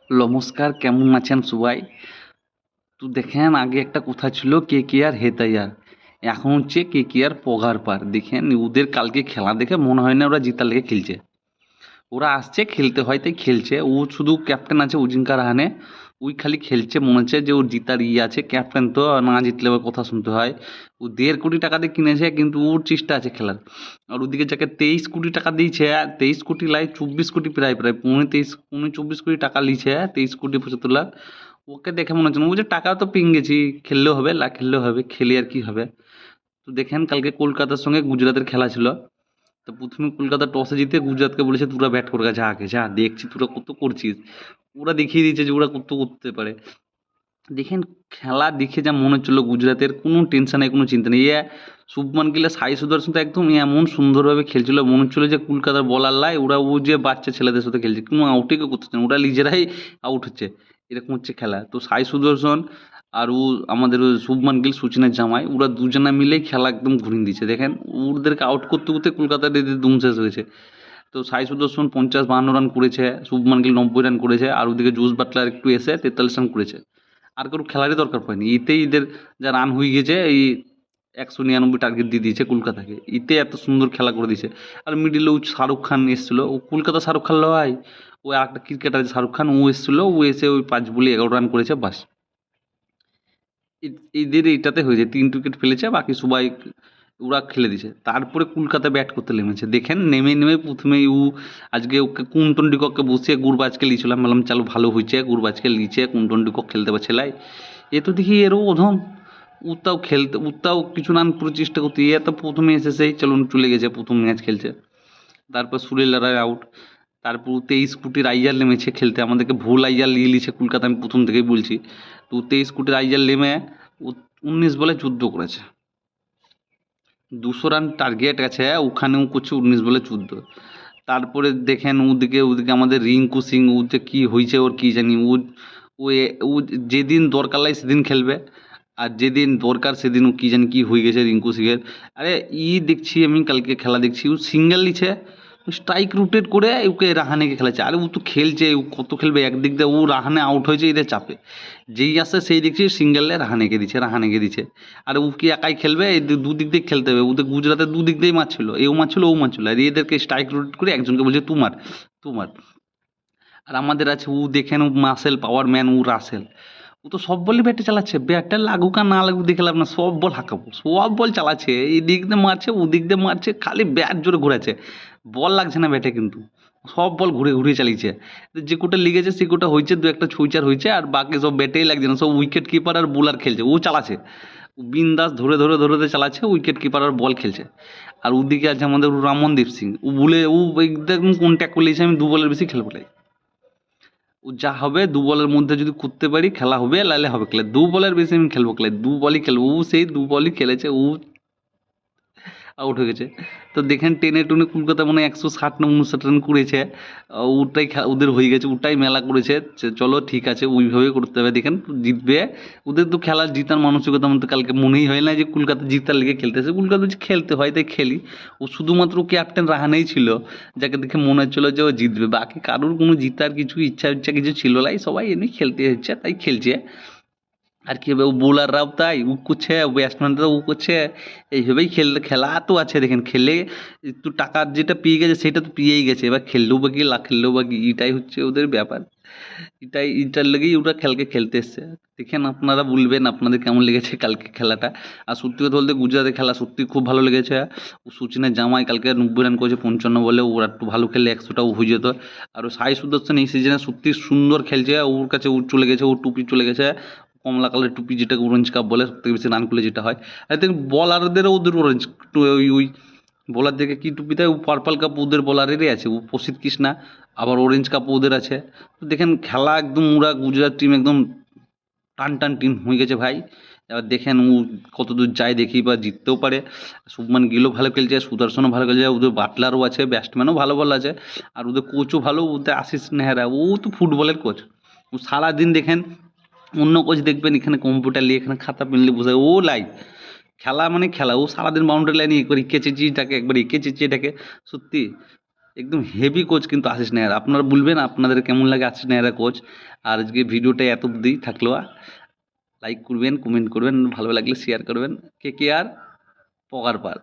নমস্কার, কেমন আছেন সবাই? তো দেখেন, আগে একটা কথা ছিল KKR হেতাইয়ার, এখন হচ্ছে KKR পগার পার। দেখেন ওদের কালকে খেলা দেখে মনে হয় না ওরা জিতার লেগে খেলছে। ওরা আসছে খেলতে হয় তাই খেলছে। ও শুধু ক্যাপ্টেন আছে অজিঙ্কা রাহানে, ওই খালি খেলছে, মনে হচ্ছে যে ওর জিতার আছে। ক্যাপ্টেন তো না জিতলে ওর কথা শুনতে হয়। ও 1.5 কোটি টাকা দিয়ে কিনেছে, কিন্তু ওর চেষ্টা আছে খেলার। আর ওদিকে যাকে 23 কোটি টাকা দিয়েছে, 23 কোটি লাই 24 কোটি, প্রায় প্রায় 24 কোটি টাকা লিছে, 23 কোটি 75 লাখ। ওকে দেখে মনে হচ্ছে না, ও যে টাকা তো পেয়ে গেছি, খেললেও হবে না খেললেও হবে, খেলে আর কি হবে। তো দেখেন কালকে কলকাতার সঙ্গে গুজরাটের খেলা ছিল। তো প্রথমে কলকাতা টসে জিতে গুজরাটকে বলেছে তোরা ব্যাট করে গেছে, আগে যা দেখছি তোরা কত করছিস। ওরা দেখিয়ে দিয়েছে যে ওরা কত করতে পারে। দেখেন খেলা দেখে যা মনে হচ্ছিল গুজরাটের কোনো টেনশন নেই, কোনো চিন্তা নেই। শুভমান গিল, সাই সুদর্শন তো একদম এমন সুন্দরভাবে খেলছিল, মনে হচ্ছিল যে কলকাতার বলার লাই ওরা, ও যে বাচ্চা ছেলেদের সাথে খেলছে, কোনো আউটই করতেছে না, ওরা নিজেরাই আউট হচ্ছে। এরকম হচ্ছে খেলা। তো সাই সুদর্শন আর ও আমাদের ওই শুভমান গিল, সচিনের জামাই, ওরা দুজনে মিলেই খেলা একদম ঘুরিয়ে দিচ্ছে। দেখেন ওদেরকে আউট করতে করতে কলকাতার এদের দুম শেষ হয়েছে। তো সাই সুদর্শন 50-52 রান করেছে, শুভমান গিল 90 রান করেছে, আর ওদিকে জোস বাটলার একটু এসে 43 রান করেছে। আর কারো খেলারই দরকার পড়েনি, এতেই এদের যা রান হয়ে গেছে। এই 199 টার্গেট দিয়ে দিয়েছে কলকাতাকে, এতে এত সুন্দর খেলা করে দিয়েছে। আর মিডিলে ও শাহরুখ খান এসেছিলো, ও কলকাতা শাহরুখ খান লয়, ও একটা ক্রিকেটার শাহরুখ খান, ও এসেছিলো, ও এসে ওই 5 বলে 11 রান করেছে বাস। এদের এইটাতে হয়েছে 3 উইকেট ফেলেছে, বাকি সবাই ওরা খেলে দিছে। তারপরে কলকাতা ব্যাট করতে নেমেছে। দেখেন নেমে নেমে প্রথমেই ও আজকে ওকে কুন্টন ডিককে বসিয়ে গুরবাজকে লিয়েছিলাম, বললাম চলো ভালো হয়েছে, গুরবাজকে লিচে কুন্টন ডিকক খেলতে পারছে লাই। এ তো দেখি এরও অধম, উত্তাও খেলতে, উত্তাও কিছু রান পুরো চেষ্টা করতে, এ তো প্রথমে এসে সেই চলুন চলে গেছে, প্রথম ম্যাচ খেলছে। তারপর সুনীল লারায় আউট। তারপর 23 কোটির আইয়ার নেমেছে খেলতে, আমাদেরকে ভুল আইয়ার নিয়ে নিয়েছে কলকাতা, আমি প্রথম থেকেই বলছি। তো 23 কোটির আইয়ার নেমে ও 19 বলে 14 করেছে। 200 রান টার্গেট আছে, ওখানেও করছে 19 বলে 14। তারপরে দেখেন ওদিকে ওদিকে আমাদের রিঙ্কু সিং, ও যে কী হয়েছে ওর কী জানি, ও ও যেদিন দরকার লাই সেদিন খেলবে, আর যেদিন দরকার সেদিন ও কী জানি কী হয়ে গেছে রিঙ্কু সিংয়ের। আরে দেখছি আমি কালকে খেলা দেখছি, ও সিঙ্গেল নিচ্ছে, স্ট্রাইক রোটেট করে ওকে রাহানেকে খেলাচ্ছে। আরে ও তো খেলছে, ও কত খেলবে, একদিক দিয়ে ও রাহানে আউট হয়েছে এদের চাপে, যেই আসে সেই দেখছি সিঙ্গেলে রাহানেকে দিচ্ছে। আর ও কি একাই খেলবে, এই দুদিক দিয়ে খেলতে হবে। ওদের গুজরাটের দুদিক দিয়েই মারছিল, এও মারছিল ও মারছিল, আর এদেরকে স্ট্রাইক রোটেট করে একজনকে বলছে তোমার তোমার। আর আমাদের আছে ও দেখেন, ও মাসেল পাওয়ার ম্যান, ও রাসেল, ও তো সব বলই ব্যাটে চালাচ্ছে, ব্যাটটা লাগুক আর না লাগুক দেখে লাভ না, সব বল হাঁকাবো, সব বল চালাচ্ছে, এই দিক দিয়ে মারছে ও দিক দিয়ে মারছে, খালি ব্যাট জোরে ঘুরাচ্ছে, বল লাগছে না ব্যাটে, কিন্তু সব বল ঘুরে ঘুরে চালিয়েছে। যে কোটা লিগেছে সে কোটা হয়েছে, দু একটা ছুঁচার হয়েছে, আর বাকি সব ব্যাটেই লাগছে না, সব উইকেট কিপার আর বোলার খেলছে, ও চালাচ্ছে, ও বিন্দাস ধরে ধরে ধরে ধরে চালাচ্ছে, উইকেট কিপার আর বল খেলছে। আর ওদিকে আছে আমাদের রামনদীপ সিং, ও বলে ও একদম কন্ট্যাক্ট করে নিয়েছে, আমি 2 বলের বেশি খেলবো না। ও যা হবে 2 বলের মধ্যে যদি করতে পারি খেলা হবে, লাইলে হবে খেলে 2 বলের বেশি আমি খেলবো খেলে 2 বলই খেলবো। ও সেই 2 বলই খেলেছে, ও আউট হয়ে গেছে। তো দেখেন টেনে টুনে কলকাতা মনে হয় 160 না 59 রান করেছে। ওটাই ওদের হয়ে গেছে, ওটাই মেলা করেছে। চলো ঠিক আছে, ওইভাবেই করতে হবে। দেখেন জিতবে, ওদের তো খেলা জিতার মানসিকতা মতো কালকে মনেই হয় না যে কলকাতা জিতার লেগে খেলতেছে, কলকাতা যে খেলতে হয় তাই খেলি। ও শুধুমাত্র ক্যাপ্টেন রাহানেই ছিল যাকে দেখে মনে হচ্ছিল যে ও জিতবে, বাকি কারোর কোনো জিতার কিছু ইচ্ছা ইচ্ছা কিছু ছিল না, সবাই এমনি খেলতে হচ্ছে তাই খেলছে। আর কি হবে, ও বোলাররাও তাই উ করছে, ব্যাটসম্যানরাও উ করছে, এইভাবেই খেলা তো আছে। দেখেন খেলে একটু টাকার যেটা পেয়ে গেছে সেটা তো পেয়েই গেছে, এবার খেললেও বা কি না খেললেও বা কি, এটাই হচ্ছে ওদের ব্যাপার। এটার লেগেই ওরা খেলতে এসছে। দেখেন আপনারা বলবেন আপনাদের কেমন লেগেছে কালকে খেলাটা। আর সত্যি কথা বলতে গুজরাটের খেলা সত্যি খুব ভালো লেগেছে। ও সচিনের জামাই কালকে 90 রান করেছে 55 বলে, ওর একটু ভালো খেললে 100টাও হয়ে যেত। আর ও সাই সুদর্শন এই সিজনে সত্যি সুন্দর খেলছে, ওর কাছে ও চলে গেছে, ওর টুপি চলে গেছে, কমলা কালারের টুপি, যেটাকে অরেঞ্জ কাপ বলে, সবথেকে বেশি রান করলে যেটা হয়। আর দেখুন বলারদেরও ওদের অরেঞ্জ, ওই বলার দিকে কী টুপি দেয়, ও পার্পল কাপ ওদের বলারেরই আছে, ও প্রসিদ্ধ কৃষ্ণা, আবার অরেঞ্জ কাপ ওদের আছে। তো দেখেন খেলা একদম ওরা গুজরাট টিম একদম টান টান টিম হয়ে গেছে ভাই। এবার দেখেন ও কতদূর যায় দেখি, বা জিততেও পারে। শুভমান গিলও ভালো খেলছে, সুদর্শনও ভালো খেলছে, ওদের বাটলারও আছে, ব্যাটসম্যানও ভালো ভালো আছে, আর ওদের কোচও ভালো, ওদের আশিস নেহরা, ও তো ফুটবলের কোচ। ও সারাদিন দেখেন, অন্য কোচ দেখবেন এখানে কম্পিউটার নিয়ে এখানে খাতা পেন নিয়ে বসে, ও লাইভ খেলা মানে খেলা, ও সারাদিন বাউন্ডারি লাইনে করে এঁকেছে এটাকে একবার এঁকেছে এটাকে, সত্যি একদম হেভি কোচ কিন্তু আশিস নেহার। আপনারা বলবেন আপনাদের কেমন লাগে আশিস নেহারের কোচ। আর আজকে ভিডিওটা এত অবধি থাকলো, লাইক করবেন, কমেন্ট করবেন, ভালো লাগলে শেয়ার করবেন। KKR পগারপাড়।